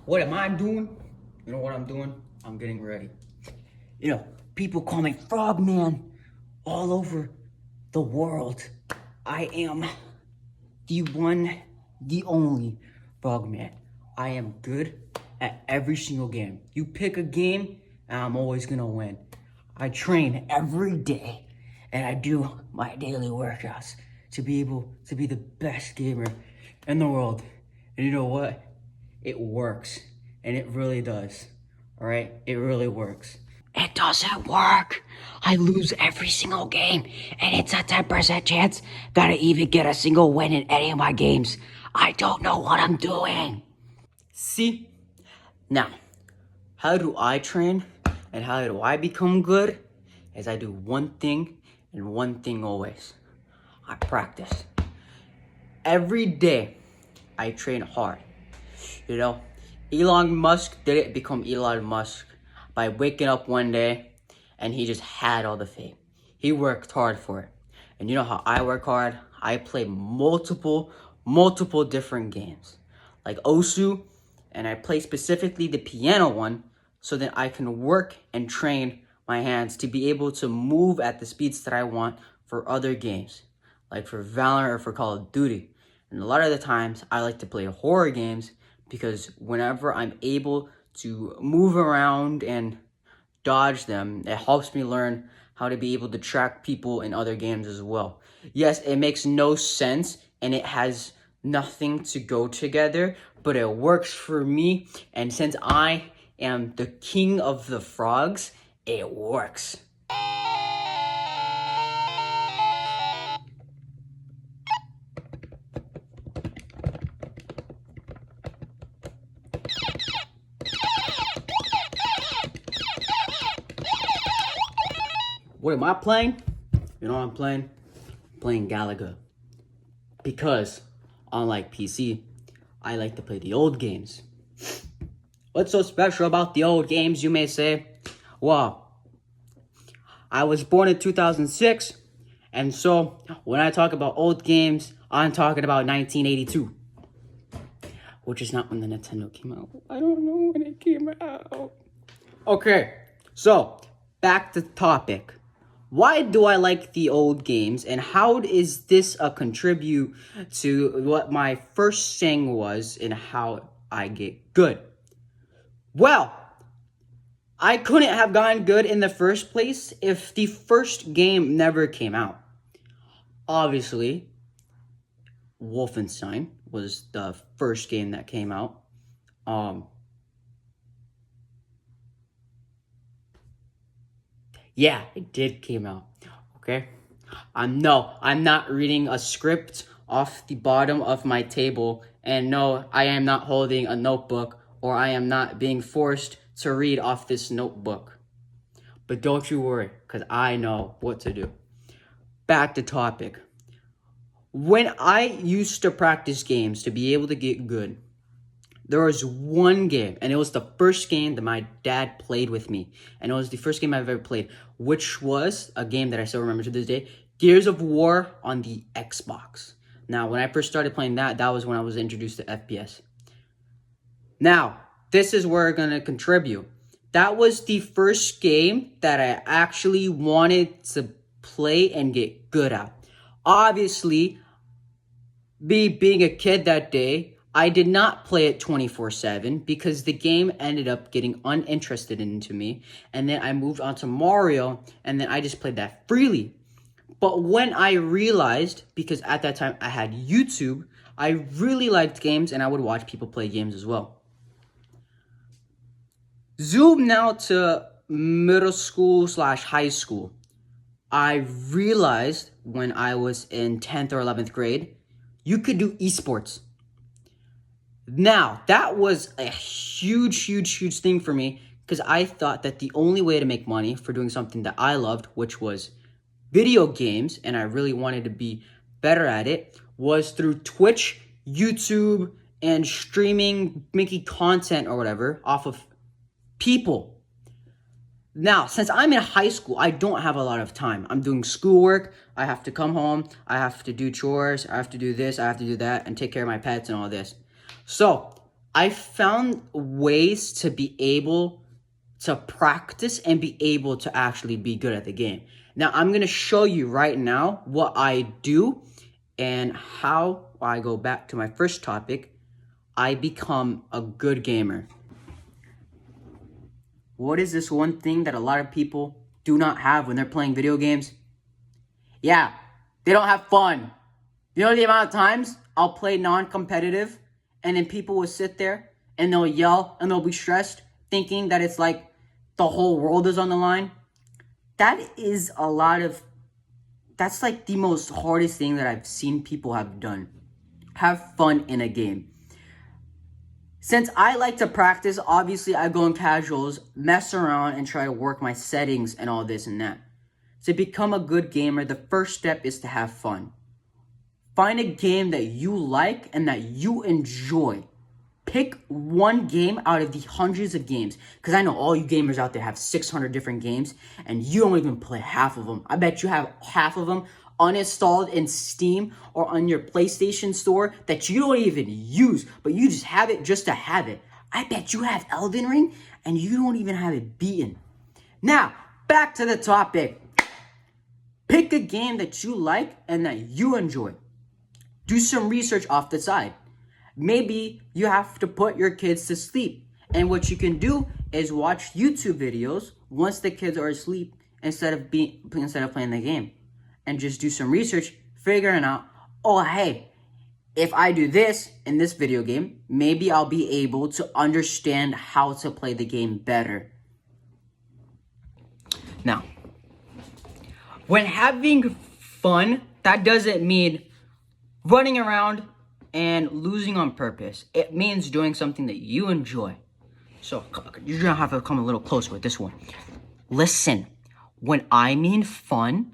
What am I doing? You know what I'm doing? I'm getting ready. You know, people call me Frogman all over the world. I am the one, the only Frogman. I am good at every single game. You pick a game, and I'm always gonna win. I train every day, and I do my daily workouts to be able to be the best gamer in the world. And you know what? It works, and it really does. All right, it really works. It doesn't work. I lose every single game, and it's a 10% chance that I even get a single win in any of my games. I don't know what I'm doing. See? Now, how do I train and how do I become good? Is I do one thing and one thing always. I practice. Every day, I train hard. You know, Elon Musk didn't become Elon Musk by waking up one day and he just had all the fame. He worked hard for it. And you know how I work hard? I play multiple different games. Like Osu, and I play specifically the piano one so that I can work and train my hands to be able to move at the speeds that I want for other games, like for Valorant or for Call of Duty. And a lot of the times I like to play horror games because whenever I'm able to move around and dodge them, it helps me learn how to be able to track people in other games as well. Yes, it makes no sense and it has nothing to go together, but it works for me. And since I am the king of the frogs, it works. What am I playing? You know what I'm playing? I'm playing Galaga. Because, unlike PC, I like to play the old games. What's so special about the old games, you may say? Well, I was born in 2006, and so when I talk about old games, I'm talking about 1982. Which is not when the Nintendo came out. I don't know when it came out. Okay, so back to topic. Why do I like the old games, and how is this a contribute to what my first thing was and how I get good? Well, I couldn't have gotten good in the first place if the first game never came out. Obviously, Wolfenstein was the first game that came out. Yeah, it did came out. Okay. No, I'm not reading a script off the bottom of my table, and no, I am not holding a notebook, or I am not being forced to read off this notebook. But don't you worry, because I know what to do. Back to topic. When I used to practice games to be able to get good, there was one game, and it was the first game that my dad played with me. And it was the first game I've ever played, which was a game that I still remember to this day, Gears of War on the Xbox. Now, when I first started playing that was when I was introduced to FPS. Now, this is where I'm going to contribute. That was the first game that I actually wanted to play and get good at. Obviously, me being a kid that day, I did not play it 24/7 because the game ended up getting uninterested into me. And then I moved on to Mario, and then I just played that freely. But when I realized, because at that time I had YouTube, I really liked games and I would watch people play games as well. Zoom now to middle school / high school. I realized when I was in 10th or 11th grade, you could do esports. Now, that was a huge thing for me because I thought that the only way to make money for doing something that I loved, which was video games, and I really wanted to be better at it, was through Twitch, YouTube, and streaming, making content or whatever off of people. Now, since I'm in high school, I don't have a lot of time. I'm doing schoolwork. I have to come home. I have to do chores. I have to do this. I have to do that and take care of my pets and all this. So, I found ways to be able to practice and be able to actually be good at the game. Now, I'm going to show you right now what I do and how I go back to my first topic. I become a good gamer. What is this one thing that a lot of people do not have when they're playing video games? Yeah, they don't have fun. You know the amount of times I'll play non-competitive and then people will sit there and they'll yell and they'll be stressed thinking that it's like the whole world is on the line? That's like the most hardest thing that I've seen people have done. Have fun in a game. Since I like to practice, obviously I go in casuals, mess around, and try to work my settings and all this and that. To become a good gamer, the first step is to have fun. Find a game that you like and that you enjoy. Pick one game out of the hundreds of games. Because I know all you gamers out there have 600 different games and you don't even play half of them. I bet you have half of them uninstalled in Steam or on your PlayStation store that you don't even use, but you just have it just to have it. I bet you have Elden Ring and you don't even have it beaten. Now, back to the topic. Pick a game that you like and that you enjoy. Do some research off the side. Maybe you have to put your kids to sleep. And what you can do is watch YouTube videos once the kids are asleep instead of playing the game. And just do some research, figuring out, oh, hey, if I do this in this video game, maybe I'll be able to understand how to play the game better. Now, when having fun, that doesn't mean running around and losing on purpose. It means doing something that you enjoy. So you're gonna have to come a little closer with this one. Listen, when I mean fun,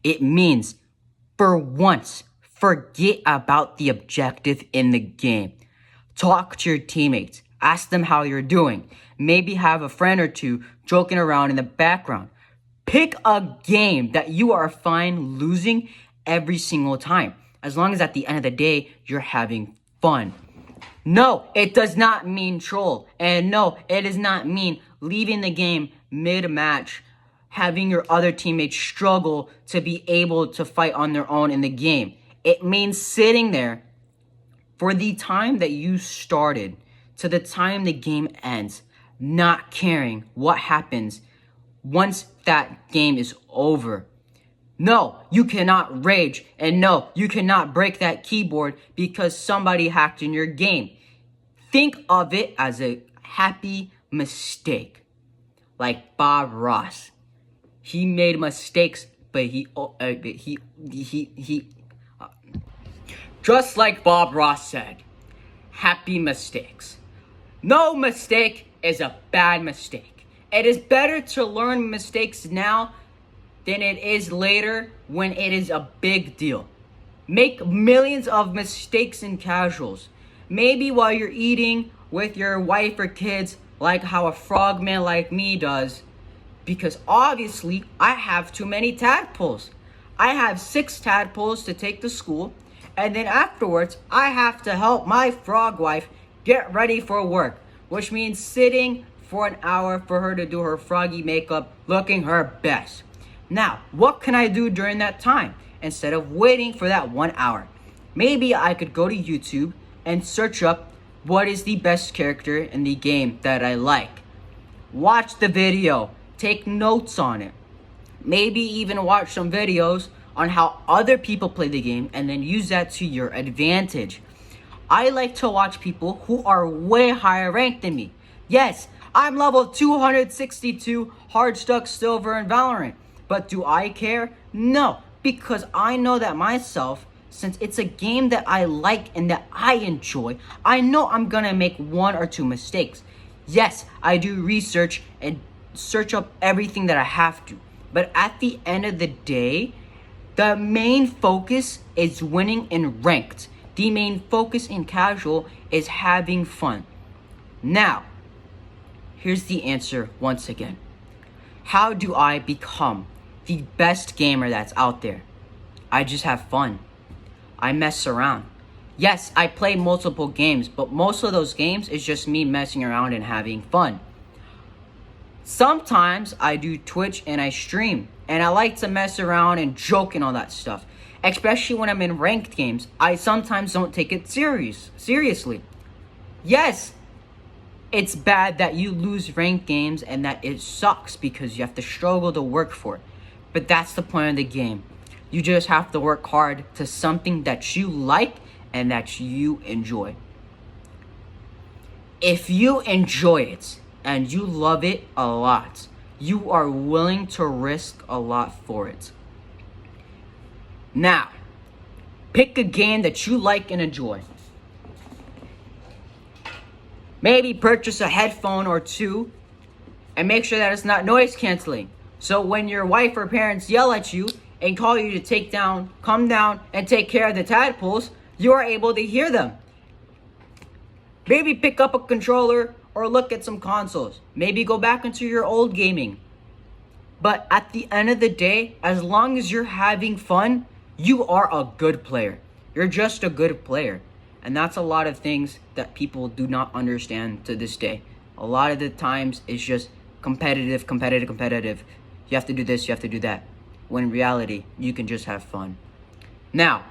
it means for once, forget about the objective in the game. Talk to your teammates. Ask them how you're doing. Maybe have a friend or two joking around in the background. Pick a game that you are fine losing every single time. As long as at the end of the day, you're having fun. No, it does not mean troll. And no, it does not mean leaving the game mid-match, having your other teammates struggle to be able to fight on their own in the game. It means sitting there for the time that you started to the time the game ends, not caring what happens once that game is over. No, you cannot rage, and no, you cannot break that keyboard because somebody hacked in your game. Think of it as a happy mistake. Like Bob Ross. He made mistakes, but just like Bob Ross said, happy mistakes. No mistake is a bad mistake. It is better to learn mistakes now than it is later when it is a big deal. Make millions of mistakes in casuals. Maybe while you're eating with your wife or kids, like how a frogman like me does. Because obviously, I have too many tadpoles. I have 6 tadpoles to take to school. And then afterwards, I have to help my frog wife get ready for work. Which means sitting for an hour for her to do her froggy makeup, looking her best. Now, what can I do during that time instead of waiting for that 1 hour? Maybe I could go to YouTube and search up what is the best character in the game that I like. Watch the video, take notes on it. Maybe even watch some videos on how other people play the game and then use that to your advantage. I like to watch people who are way higher ranked than me. Yes, I'm level 262 hard stuck silver in Valorant. But do I care? No, because I know that myself, since it's a game that I like and that I enjoy, I know I'm gonna make 1 or 2 mistakes. Yes, I do research and search up everything that I have to. But at the end of the day, the main focus is winning in ranked. The main focus in casual is having fun. Now, here's the answer once again. How do I become the best gamer that's out there? I just have fun. I mess around. Yes, I play multiple games, but most of those games is just me messing around and having fun. Sometimes I do Twitch and I stream, and I like to mess around and joke and all that stuff. Especially when I'm in ranked games, I sometimes don't take it seriously. Yes, it's bad that you lose ranked games and that it sucks because you have to struggle to work for it. But that's the point of the game. You just have to work hard to something that you like and that you enjoy. If you enjoy it and you love it a lot, you are willing to risk a lot for it. Now, pick a game that you like and enjoy. Maybe purchase a headphone or two and make sure that it's not noise canceling. So when your wife or parents yell at you and call you to come down and take care of the tadpoles, you are able to hear them. Maybe pick up a controller or look at some consoles. Maybe go back into your old gaming. But at the end of the day, as long as you're having fun, you are a good player. You're just a good player. And that's a lot of things that people do not understand to this day. A lot of the times it's just competitive. You have to do this, you have to do that. When in reality, you can just have fun. Now,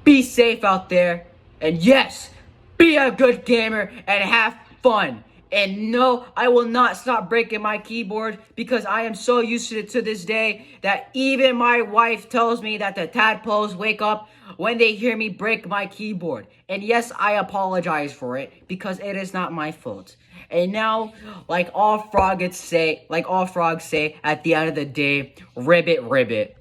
be safe out there. And yes, be a good gamer and have fun. And no, I will not stop breaking my keyboard because I am so used to it to this day that even my wife tells me that the tadpoles wake up when they hear me break my keyboard. And yes, I apologize for it because it is not my fault. And now, like all frogs say at the end of the day, ribbit, ribbit.